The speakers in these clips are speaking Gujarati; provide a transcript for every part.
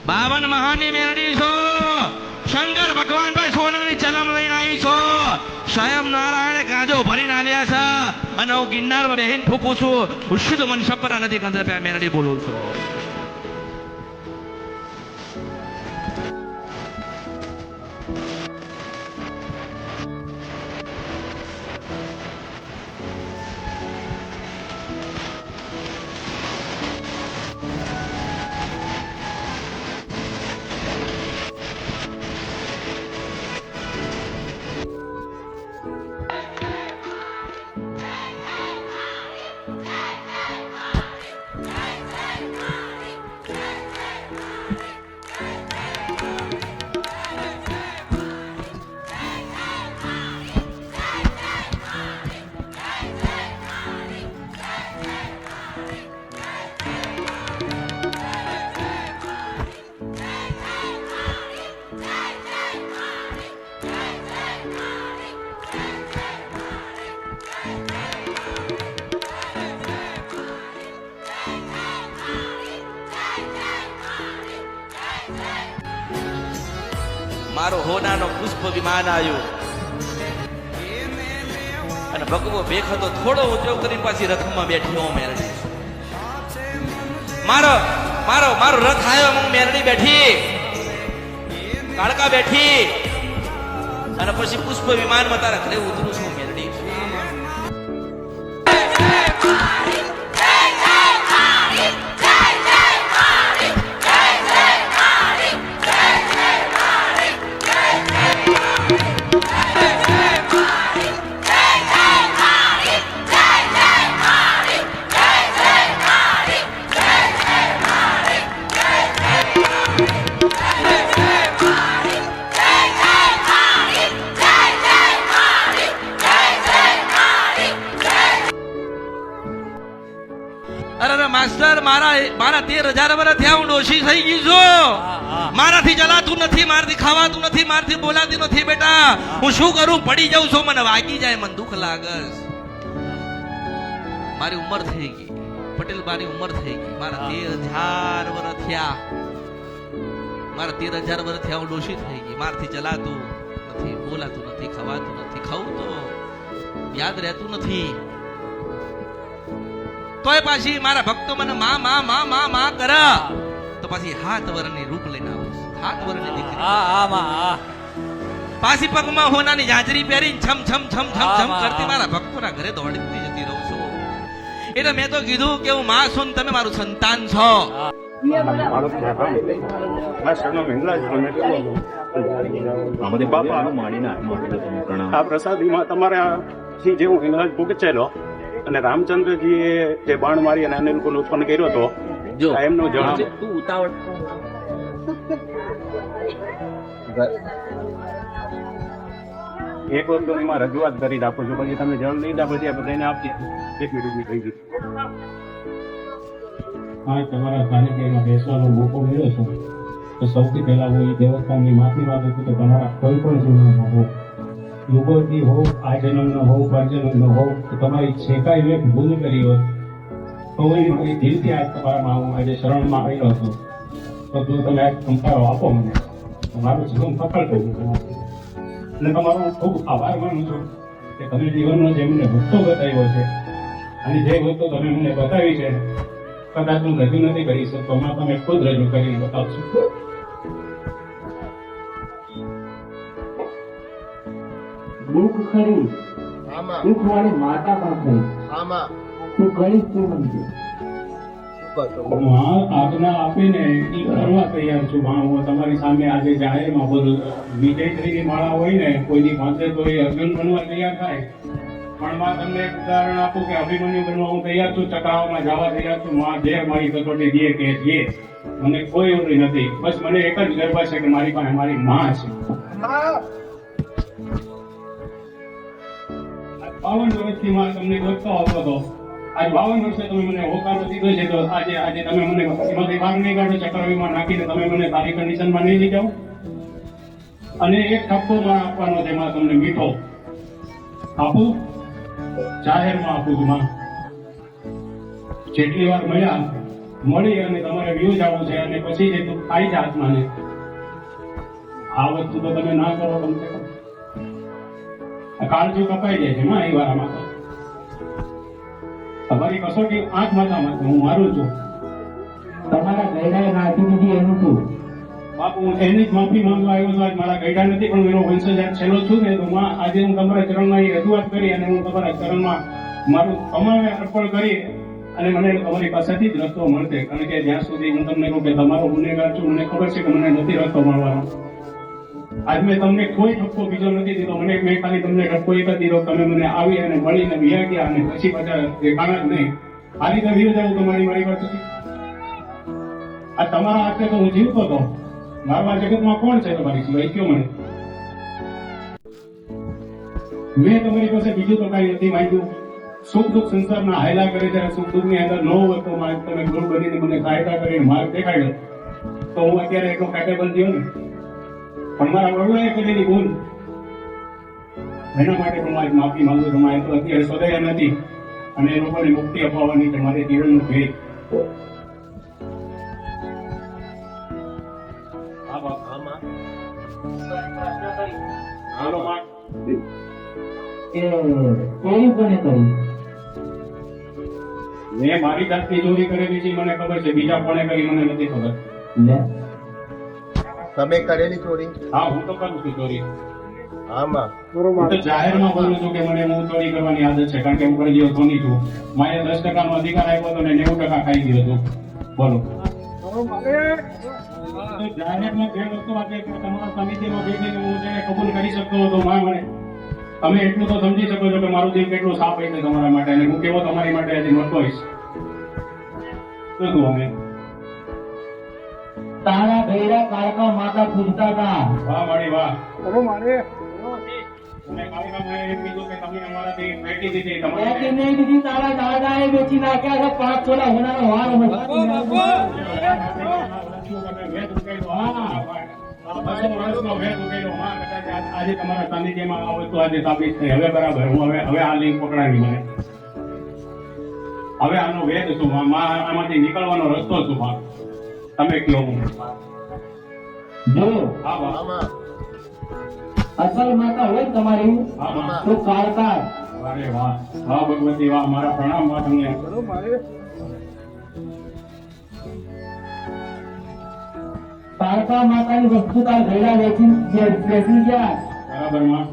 52 મહાની મેરડી છો. શંકર ભગવાન ભાઈ સોનાની ચલમ લઈને આવી છો. સ્વયં નારાયણે ગાજો ભરીને આલ્યા છે. અને હું ગિરનારમાં બેહીને ફૂકું છું. હું શુદ્ધ મન સપરા નથી કંદર મેરડી બોલું છું. મારો હોનાનો પુષ્પ વિમાન આવ્યું અને ભગવો બેખતો થોડો ઉદ્યોગ કરી પાછી રથમાં બેઠી મેરડી. મારો મારો મારો રથ આવ્યો, હું મેરડી બેઠી, કાળકા બેઠી અને પછી પુષ્પ વિમાનમાં તારા ઘરે ઉતરું છું મેરડી. માસ્ટર મારા 13,000 વર્ષ થયા, હું ડોશી થઈ ગઈ છું. મારાથી ચલાતું નથી, મારાથી ખાવાતું નથી, મારાથી બોલાતી નથી. બેટા હું શું કરું? પડી જાઉં છું, મને વાગી જાય, મને દુઃખ લાગે. મારી ઉંમર થઈ ગઈ પટેલ, મારી ઉંમર થઈ ગઈ. મારા 13,000 વર્ષ થયા, મારા 13,000 વર્ષ થયા, હું ડોશી થઈ ગઈ. મારાથી ચલાતું નથી, બોલાતું નથી, ખવાતું નથી, ખાવું તો યાદ રહેતું નથી. તોય પાછી મારા ભક્તો મને માં માં માં માં માં કરે તો પાછી 7 વર્ષની રૂપ લઈને આવું. 7 વર્ષની દીકરી પાછી પગમાં હોનાની જાજરી પહેરીને છમ છમ છમ છમ છમ કરતી મારા ભક્તોના ઘરે દોડતી જતી રહું છું. એટલે મેં તો કીધું કે હું માં છું, તમે મારું સંતાન છો. આ પ્રસાદીમાં તમારા જે હું હિંગલાજ ભૂગચેલો અને રામચંદ્રજીએ જે બાણ મારી અને અનિલકુલ ઉત્પન્ન કર્યો હતો, એમનું જણાવ. એક વખત એમાં રજૂઆત કરી રાખો છો, પછી તમે જળ લીધા પછી આ બધાને આપી 1 મિનિટ થઈ ગઈ. હા, તમારા સાનિધ્યમાં બેસવાનો મોકો મળ્યો છે તો સૌથી પહેલા હું એ દેવસ્થાનની માફી માંગુ છું કે તમારા કોઈ પણ જીવનમાં હો, યુગોથી હો, આ જન્મનો હો, પરજન્મનો હો, તો તમારી જે કાંઈ મેં ભૂલ કરી હોય તો હું મારી દિલથી આજ તમારામાં હું આજે શરણમાં આવેલો છું. તો જો તમે આજ સંભાળો આપો મને તો મારું જીવન સફળ થઈ ગયું. અને તમારો હું ખૂબ આભાર માનું છું કે તમે જીવનનો જે મને વસ્તુ બતાવ્યો છે અને જે વસ્તુ તમે મને બતાવી છે કદાચ હું રજૂ નથી કરી શકતો, એમાં તમે ખુદ રજૂ કરી બતાવશો. દુઃખ ખરી, દુઃખ વાળી માતા પણ ખરી. તું કરી શું સમજે? આજ્ઞા આપીને એ કરવા તૈયાર છું. હું તમારી સામે આજે જાહેરમાં બોલું. વિજયશ્રીની માળા હોય ને કોઈની પાસે તો એ અર્જુન બનવા તૈયાર થાય, પણ માં તમને એક ઉદાહરણ આપું કે અભિમન્યુ બનવા હું તૈયાર છું, ચક્રાવામાં જવા તૈયાર છું. માં જે મારી કસોટી દે કે જે મને કોઈ એવું નથી. બસ મને એક જ ગર્વ છે કે મારી પાસે મારી માં છે. 52 વર્ષથી માં તમને ગોતતો આવતો હતો. આજ 52 વર્ષે તમે મને હોકારો દીધો છે તો આજે તમે મને એમાંથી બહાર નહીં કાઢો, ચક્રવ્યૂહમાં નાખીને તમે મને સારી કન્ડિશનમાં નહીં લઈ જાઓ. અને એક ઠપકો માં આપવાનો છે, માં તમને મીઠો આપું, જાહેરમાં આપું છું. માં જેટલી વાર મળ્યા મળી અને તમારે વ્યૂ જવું છે અને પછી જે દુઃખ થાય છે આત્માને આ વસ્તુ તો તમે ના કરો કમસે કમ આ કાળજું કપાઈ જાય છે માં એ વારામાં તો તમારી કસોટી આંખ માથામાં હું મારું છું તમારા ગયડાએ નાખી દીધી એનું શું? બાપુ હું એની જ માફી માંગવા આવ્યો છું આજ મારા ગયડા નથી પણ હું એનો વંશજ છેલ્લો છું ને તો માં આજે હું તમારા ચરણમાં એ રજૂઆત કરી અને હું તમારા ચરણમાં મારું તમામે અર્પણ કરી અને મને તમારી પાસેથી જ રસ્તો મળશે કારણ કે જ્યાં સુધી હું તમને કહું કે તમારો ગુનેગાર છું મને ખબર છે કે મને નથી રસ્તો મળવાનો આજ મેં તમને કોઈ ઠપકો બીજો નથી દીધો મેં ખાલી તમને ઠપકો એક જ દીધો તમે મને આવી અને મળીને વિયા ગયા અને પછી પાછા દેખાણા જ નહીં આ રીતે વિયો જવું તમારી મારી વાત હતી આ તમારા હાથે તો હું જીવતો હતો મારા જગતમાં કોણ છે તમારી સિવાય કયો મને મેં તમારી પાસે બીજું તો કઈ નથી માંગ્યું સુખ દુઃખ સંસારના હાયલા કરે ત્યારે સુખ દુઃખ ની અંદર ન હોય તો તમે ગુણ બનીને મને સહાયતા કરીને માર્ગ દેખાડ્યો તો હું અત્યારે એટલો કેપેબલ થયો ને પણ મારા વડોએ કરેલી ભૂલ એના માટે પણ હું માફી માંગુ છું મારે તો અત્યારે સદય નથી અને એ લોકોને મુક્તિ અપાવવાની છે મારે જીવનનું ભેદ હાલો માં કોની કોને કરી? મેં મારી જાતની ચોરી કરેલી છે મને ખબર છે બીજા કોણે કરી મને નથી ખબર લે તમે કરેલી ચોરી? હા હું તો કરું છું ચોરી આમાં હું તો જાહેરમાં બોલું છું કે મને હું ચોરી કરવાની આદત છે કારણ કે હું કરી જેવો ધોની છું મારે 10% નો અધિકાર આપ્યો હતો ને 90% ખાઈ ગયો હતો બોલો જાહેરમાં જે વસ્તુ આપે કે તમારા સમિતિમાં બેસીને હું તેને કબૂલ કરી શકતો હતો માં મને તમે એટલું તો સમજી શકો છો કે મારું જીવ કેટલું સાફ હોય છે તમારા માટે અને હું કેવો તમારી માટે હજી મળતો હોઈશ શું અમે તારા ગયડા કાળકા માતા પૂજતા હતા. વાહ મારી વાહ અને કાળકામાએ એમ કીધું કે તમે અમારાથી ભેટી દીધી એકે તમારે નહીં દીધી તારા દાદાએ વેચી નાખ્યા છે 5 છોડા હોનારો વાર આજે તમારા સાનિધ્યમાં આ વસ્તુ આજે સાબિત થઈ હવે બરાબર હું હવે આ લિંક પકડાવી મને હવે આનો વેદ શું આમાંથી નીકળવાનો રસ્તો શું તમે કયો હું જો હા વાહ આમાં અસલ માતા હોય તમારી હા વાહ તો કાળકા અરે વાહ વાહ ભગવતી વાહ મારા પ્રણામ વાહ તમને કાળકા માતાની વસ્તુ તાર ગયડા વેચી ગયા બરાબર માં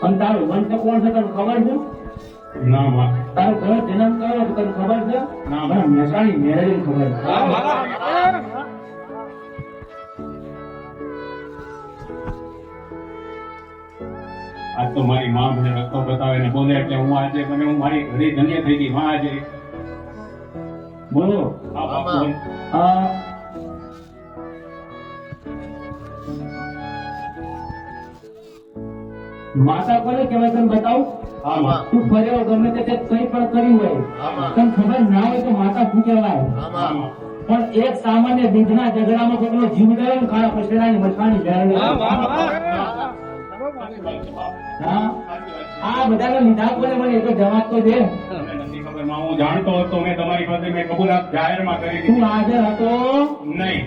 અને તારું વંશ કોણ છે તને ખબર છે? ના માં તારો ઘર જન્મ કર્યો તને ખબર છે? ના. મને મહેસાણી મેળવી ખબર છે. આજ તો મારી માં મને રસ્તો બતાવે ને બોલે એટલે હું આજે મને હું મારી ઘડી ધન્ય થઈ ગઈ માં આજે બોલો હા બાપુ આ માતા કોને કહેવાય તને બતાવું? હા માં તું ફર્યો ગમે તે કંઈ પણ કર્યું હોય તને ખબર ના હોય તો માતા શું કહેવાય? આમાં પણ એક સામાન્ય બીજના ઝઘડામાં કોઈનો જીવ ગયો ને કાળા પછેડાની મઠાની જાણે હા આ બધાને લીધા કોને મને એક જવાબ તો દે. મને નથી ખબર માં હું જાણતો હતો મેં તમારી પાસે મેં કબૂલાત જાહેરમાં કરી તું દીધી હાજર હતો નહીં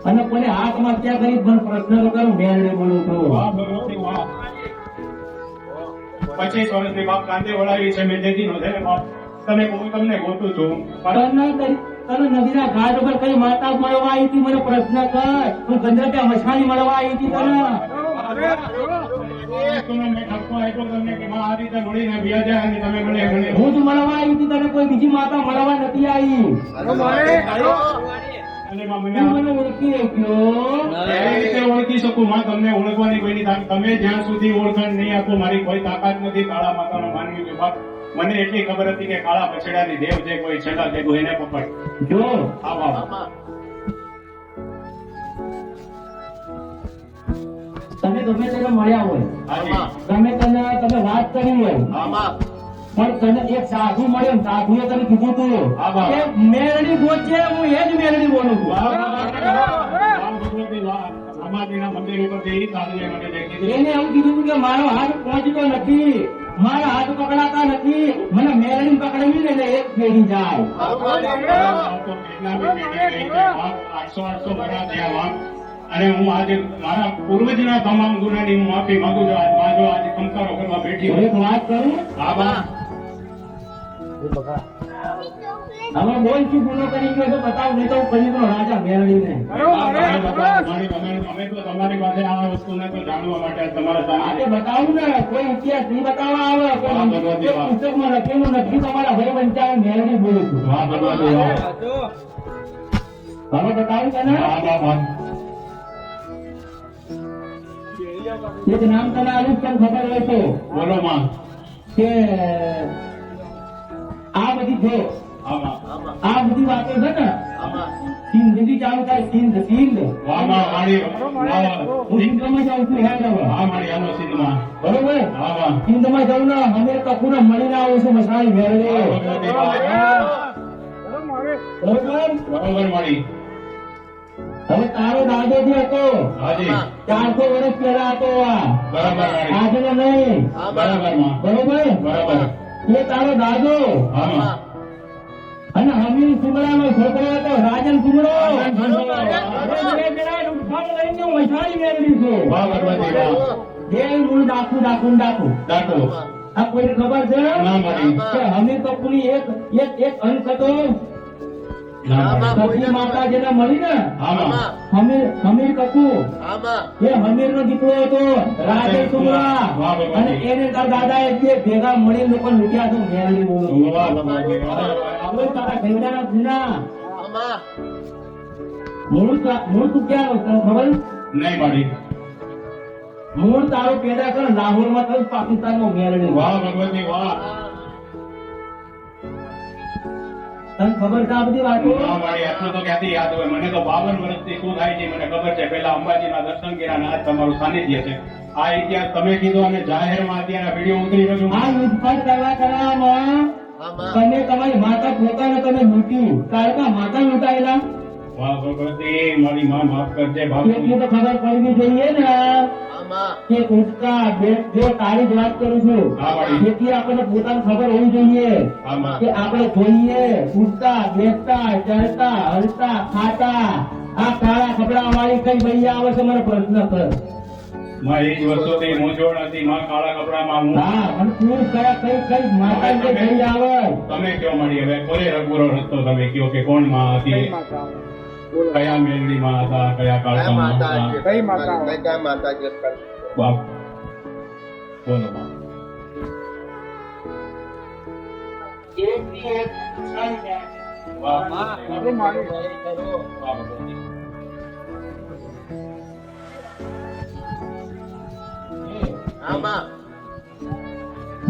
અને કોને હાથમાં ક્યાં કરી પણ પ્રશ્ન તો કરું મેળવી બોલું છું. વાહ ભગવતી વાહ 25 વર્ષની બાપ કાંદે વળાવી છે મેં દેખી નો છે ને બાપ તમે હું તમને ગોતું છું તને નદીના ઘાટ ઉપર કઈ માતા મળવા આવી હતી મને પ્રશ્ન કર. તું ગંધર્વ મછાણી મળવા આવી હતી તને મેં ઠપકો આપ્યો તમને કે માં આ રીતે મળીને વ્યા જાય અને તમે મને હું જ મળવા આવી હતી તને કોઈ બીજી માતા મળવા નથી આવી. અને માં તું મને મને ઓળખી ગયો. કેવી રીતે ઓળખી શકું માં તમને ઓળખવાની કોઈની તાકાત તમે જ્યાં સુધી ઓળખાણ નહીં આપો મારી કોઈ તાકાત નથી કાળા માતાનો માનવી છે બાપ મને એટલી ખબર હતી કે કાળા પછડાની દેવ છે કોઈ છેલ્લા છે કોઈ એને પકડ જો હા બાપ તમે ગમે તેને મળ્યા હોય હાજી ગમે તેને તમે વાત કરી હોય આમાં પણ તને એક સાધુ મળ્યો ને સાધુએ તને કીધું તું હા, બા. કે મેરડી ગોચે હું એ જ મેરડી બોલું છું. વાહ, વાહ, વાહ, વાહ, ભગવતી વાહ. સમાધિના મંદિર ઉપર જઈ સાધુએ મને જે કીધું. એને એવું કીધું હતું કે મારો હાથ પહોંચતો નથી મારા હાથ પકડાતા નથી, મને મેરડી પકડાવી ને એટલે એક ફેરી જાય. તો કેટલા બી પેઢી રહી છે, બાપ 800 વર્ષ થયા બાપ. અને હું આજે મારા પૂર્વજના તમામ ગુનાની હું માફી માંગુ છું. આજ માજો આજે કંકારો કરવા બેઠી એક વાત કરું, હા બાપ. હવે બોલ શું ગુનો કરી ગયો છે બતાવ, નહીં તો હું કરી દઉં રાજા મેરડીને. અમે તો તમારી પાસે આ વસ્તુને તો જાણવા માટે તમારા સામે આજે બતાવું ને, કોઈ ઇતિહાસ નહીં બતાવવા આવે, કોઈ પુસ્તકમાં લખેલું નથી. તમારા ભાઈ વંચાય મેરડી બોલું છું. વાહ ભગવાન વાહ. હવે બતાવું તને વાહ વાહ વાહ. એક નામ તને આવું તને ખબર હોય તો બોલો માં. કે આ બધી જો આમાં આ બધી વાતો છે ને, આમાં સિંધથી ચાલુ થાય, સિંધ વાહ વાહ મારી વાહ. હું સિંધમાં જાઉં છું હેડ હવે. હા મારી આનો સિદ્ધમાં. બરોબર, હા વાહ. સિંધમાં જાઉં ને અમે કપૂને મળીને આવું છું મસાણી મેળવે. બરોબર, બરોબર મારી. હવે તારો દાદો જે હતો હાજી 400 વર્ષ પહેલા હતો આ, બરાબર મારી. આજનો નહીં. બરાબર માં. બરોબર, બરાબર. એ તારો દાદો. હા માં. અને હમીર સુમરાનો છોકરો હતો રાજન સુમરો. મસાણી મેળવી છું. વાહ ભગવાનજી વાહ. બે મૂળ ડાકુ ડાકુ ડાકુ. ડાકો. આ કોઈને ખબર છે ના મારી. કે હમીર કપૂરની એક અંક હતો. ના મારી. સતી માતા જેને મળી ને હા માં. હમીર કપૂર, આમાં એ હમીર નો દીકરો હતો રાજન સુમરા. વાહ ભગવાન. અને એને તાર દાદા એ બે ભેગા મળી લોકો લૂટ્યા હતું મેરડી બોલું. વાહ ભગવાનજી વાહ. આપણે તારા ઘેવડાના ગુના. આમાં મૂળ તું ક્યાં હતો ખબર? નહીં મારી. મૂળ તારો પેદા કર લાહોર માં થયું, પાકિસ્તાન માં મેરડી. વાહ ભગવાનજી વાહ. તને ખબર છે આ બધી વાતો? ના મારી આટલું તો ક્યાંથી યાદ હોય. મને તો 52 વર્ષથી શું થાય છે મને ખબર છે. પેલા અંબાજીના દર્શન કર્યા અને આજ તમારું સાનિધ્ય છે. આ ઇતિહાસ તમે કીધો અને જાહેરમાં અત્યારે વિડીયો ઉતરી રહ્યો છું. આ લૂંટફાટ કરવામાં આમાં તમે તમારી માતા પોતાને તમે લૂંટ્યું. તારકા માતા લૂંટાયેલા વાહ ભગવતી મારી માં માફ કરજે બાપુ. એટલી તો ખબર પડવી જોઈએ ને આમાં કે ઉઠતા જો તારી જ વાત કરું છું. હા ભાઈ. જેથી આપણને પોતાને ખબર હોવી જોઈએ આમાં કે આપણે જોઈએ ઉઠતા બેસતા ચડતા હલતા ખાતા આ કાળા કપડા વાળી કઈ ભાઈ આવે છે, મને પ્રશ્ન કર. માં એ જ વર્ષોથી મૂંઝવણ હતી. માં કાળા કપડામાં હું હા, અને તું કયા કઈ માતા જે ભાઈ આવે. તમે કયો મારી હવે કોને રઘુરો રસ્તો તમે કયો કે કોણ માં હતી, કયા મેલડી માં હતા, કયા કયા કાળકા માં માતા હતા. છે? કઈ માતા છે? બાપ બોલો માં. વાહ વાહ ભગવતી. આમાં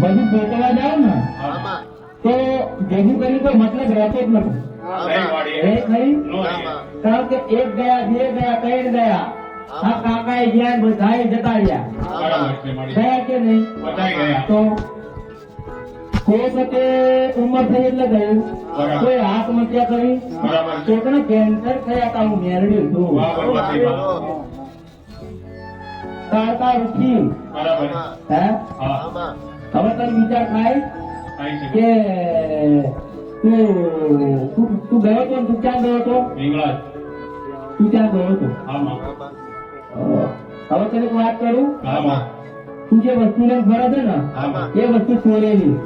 બધું ગોતવા જાવ ને આમાં તો ભેગું કરી કોઈ મતલબ રહેતો જ નથી. નહીં વાળી. એ ખરી? નો રહે. કારણ કે એક ગયા બે ગયા ત્રણ ગયા આ કાકાએ ગયા ને બધાએ જતા રહ્યા. બરાબર છે મારી. ગયા કે નહીં? બધાય ગયા. તો કોઈ વખતે ઉંમર થઈ એટલે ગયું, બરાબર. કોઈ આત્મહત્યા કરી, બરાબર છે. કોકને કેન્સર થયા હતા. હું મેરડી છું. વાહ ભગવતી વાહ. તારતા ઉઠી બરાબર. હે હા આમાં હવે તને વિચાર થાય થાય છે. કે તું ગયો તો ને તું ક્યાં ગયો હતો? રીંગણા. તું ક્યાં ગયો હતો? આમાં હવે તને એક વાત કરું, આમાં તું જે વસ્તુ લઈને ફરે છે ને આમાં એ વસ્તુ ચોરેલી.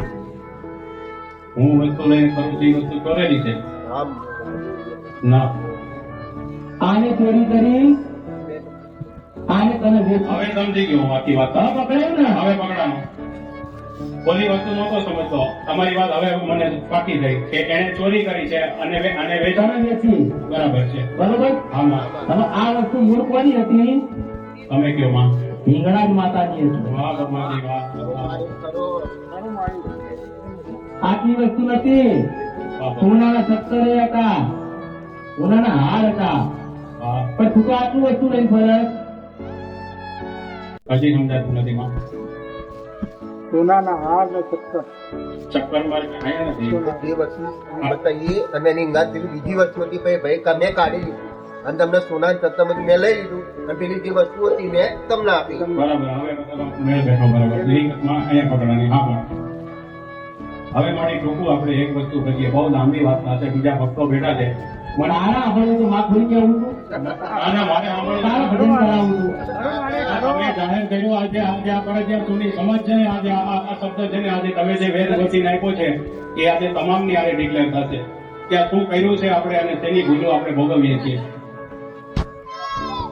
હું વસ્તુ લઈને ફરું છું એ વસ્તુ ચોરેલી છે. આમ ના આને ચોરી કરી આને તને વેચી. હવે સમજી ગયો હું આખી વાત. હવે પકડાયું ને? હવે પકડાનો. ઓલી વસ્તુ નહોતો સમજતો. તમારી વાત હવે મને પાકી થઈ કે એને ચોરી કરી છે અને આને વેચાણ. તને વેચી. બરાબર છે. બરોબર. આમાં હવે આ વસ્તુ મૂળ કોની હતી? તમે કયો માં. હિંગળાજ માતાજી હતી. વાહ ભગવાનજી વાહ. મારું કરો આટલી વસ્તુ નથી. વાહ સોનાના સત્તરે હતા, સોનાના હાર હતા, વાહ. પણ તું તો આટલું વસ્તુ લઈને ફરે. હજી સમજાતું નથી માં. સોનાના હાર ને ચક્કર ચક્કર મારી આયા નથી. જે વસ્તુ બતાવીએ અને એની ના પેલી બીજી વસ્તુ હતી ભાઈ ભાઈ તમે કાઢી લીધી અને તમને સોના કરતા બધું મેં લઈ લીધું અને પેલી જે વસ્તુ હતી મેં તમને આપી. બરાબર. હવે મતલબ મેળ બેઠો. બરાબર. હકીકતમાં અહીંયા પકડવાની. હા પણ હવે મારી ટૂંકું આપણે એક વસ્તુ કરીએ. બહુ લાંબી વાત થશે. બીજા ભક્તો બેઠા છે. મને આના આપણે તો માફ ભરી કેવું હતું આના મારે તારા ભજન કરાવું હતું. તમે જાહેર કર્યું આજે આપણે જે જૂની સમજ છે ને, આજે આ શબ્દ છે ને, આજે તમે જે વેદ વચન આપ્યો છે એ આજે તમામની આરે ડિક્લેર થશે કે આ શું કર્યું છે આપણે અને તેની ભૂલો આપણે ભોગવીએ છીએ.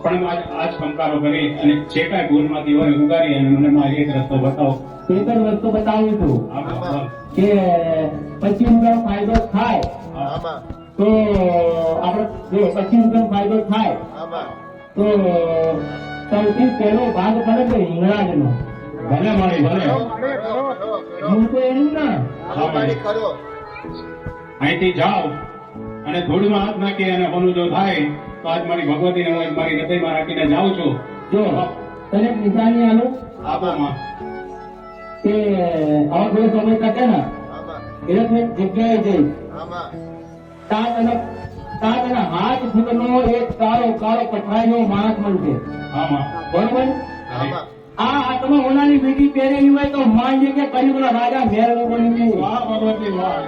પણ આજ સંકારો કરી અને જે કાંઈ ભૂલમાંથી હોય ઉગારી અને મને મારી એક રસ્તો બતાવો. એક જ વસ્તુ બતાવું છું આમાં કે 25 રૂપિયાનો ફાયદો થાય આમાં તો આપણે જો 25 રૂપિયાનો ફાયદો થાય આમાં તો સૌથી પહેલો ભાગ પડે તો હિંગળાજનો. ભલે મારી ભલે હું તો એનું ના કરો. અહીંથી જાઓ અને ધૂળમાં હાથ નાખી અને હોનું જો થાય તો આજ મારી ભગવતીને હું મારી હૃદયમાં રાખીને જાઉં છું. જો તને એક નિશાની આલું આપોમાં કે આવા કોઈ સમય તકે ને આમાં એટલે તું એક જગ્યાએ જઈશ આમાં ત્યાં તને હાથ ફૂટનો એક કાળો કાળો પથરાયેલો માણસ મળશે. આમાં બરોબર? આમાં આ હાથમાં ઓનાની વીંટી પહેરેલી હોય તો માનજે કે કળિયુગના રાજા મેળવો બની ગયું. વાહ ભગવતી વાહ.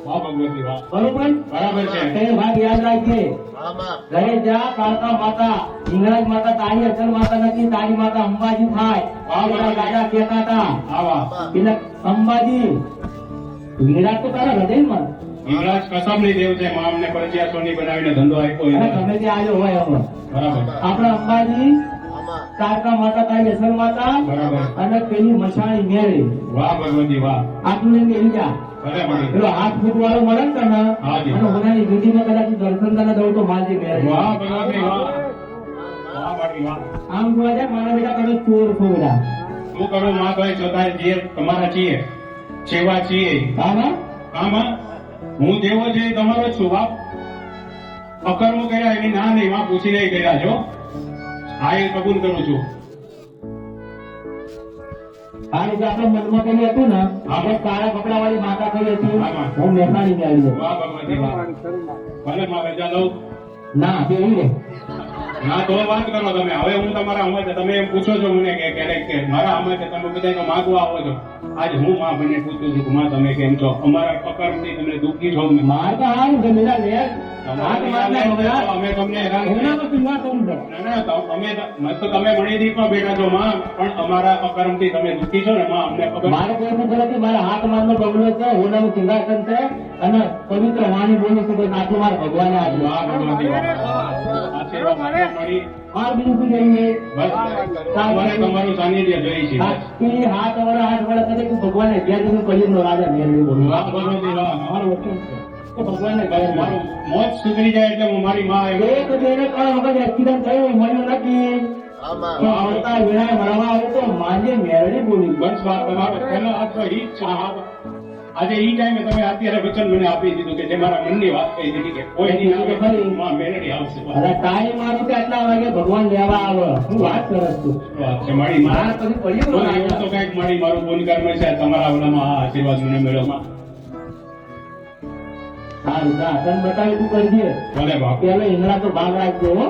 વાહ ભગવતી વાહ. બરોબર? બરાબર છે. તે ભાગ યાદ રાખજે. આમાં ઘરે જા કાળકા માતા હિંગળાજ માતા તારી અસલ માતા નથી, તારી માતા અંબાજી થાય. પેલા રાજા કહેતા હતા આવા પેલા અંબાજી હિંગળાજ તો તારા હૃદયમાં હિંગળાજ કસમની દેવ છે. માં અમને પરચિયા સોની બનાવીને ધંધો આપ્યો અને એને. ગમે તે આવ્યો હોય હવે બરાબર આપણા અંબાજી આમાં કાળકા માતા તારી અસલ માતા બરાબર. અને પેલી મસાણી મેળી વાહ ભગવતી વાહ. આટલું લઈને એવી જા ભલે મળી. પેલો હાથ ફૂટ વાળો મળે ને તને હાજી. અને ઓનાની વીંટીમાં કદાચ દર્શન તને દઉં તો માલજી મેળી. વાહ ભગવતી વાહ. વાહ મારી વાહ. આમ જોવા જાય મારા બેટા તમે ચોર છો બધા. શું કરું માં ભાઈ છતાંય જે તમારા છીએ સેવા છીએ આમાં આમાં હું જેવો છે એ તમારો જ છું બાપ. અકર્મો કર્યા એની ના નહીં માં પૂછીને કર્યા છો. હા એ કબૂલ કરું છું. આ રીતે આપણે મનમાં કર્યું હતું ને આપણે કાળા કપડા વાળી માતા કરી હતી આમાં. હું મહેસાણી ને આવી વાહ ભગવતી વાહ. ભલે માં રજા લઉં. ના તે એવી રે ના તો વાત કરો તમે. હવે હું તમારા અમર તમે એમ પૂછો છો મને કે ક્યારેક કે મારા અમર તમે બધા માગવા આવો છો. આજ હું માં બને પૂછું છું કે માં તમે કેમ છો? અમારા પકડથી તમે દુઃખી છો. માર તો હારું છે મેરા લે હાથ મારના બગડા અમે તમને હેરાન એના તો પિંગા કરું છે ના અમે તો તમે મણીથી પણ બેઠા છો માં, પણ અમારા અકર્મથી તમે દુઃખી છો ને માં અમને ખબર. મારે કોઈ નથી નથી મારા હાથ મારનો બગડો છે હોનાનું સિંહાસન છે અને પવિત્ર વાણી બોલું છું કે આટલું મારા ભગવાને આપ્યું. વાહ ભગવતી વાહ. આશીર્વાદ આપવા મળી. માર બીજું શું જોઈએ બસ મને તમારું સાનિધ્ય જોઈએ છે. હાથ વડે કરે કે ભગવાને જ્યાં સુધી કળિયુગનો રાજા મેળવી બોલું વાહ ભગવતી વાહ. મારું વચન છે કે ભગવાનને ગયા મારું મોત સુધરી જાય એટલે હું મારી માં એમ એક બેને કણ વખત એક્સિડન્ટ થયું મળ્યું નથી આમાં તો આવતા વેળાએ મળવા આવે તો માજે મેળવી બોલી બસ વાત તમારો પહેલો હાથ તો ઈ જ છે. આજે ઈ ટાઈમે તમે અત્યારે વચન મને આપી દીધું કે જે મારા મનની વાત કહી દીધી કે કોઈ નહીં આવે ખરી માં મેળવી આવશે. અરે ટાઈમ મારું કે આટલા વાગે ભગવાન લેવા આવે હું વાત કરસ છું વાત છે મારી માં. માર પછી પડ્યું તો એવું તો કઈક મારી મારું ગુણગાન મળશે તમારા ઓલામાં આ આશીર્વાદ મને મળ્યો માં. સારું તને બતાવી તું કરજે ભલે બાપ. પેલો ઈંગળા તો ભાગ રાખજો હો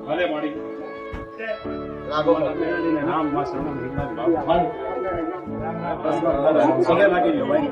ભલે મારી. લાગો નામ માં સનમ હિંગળાજ બાપ. ભાઈ. ગલે લાગી ગયો ભાઈ.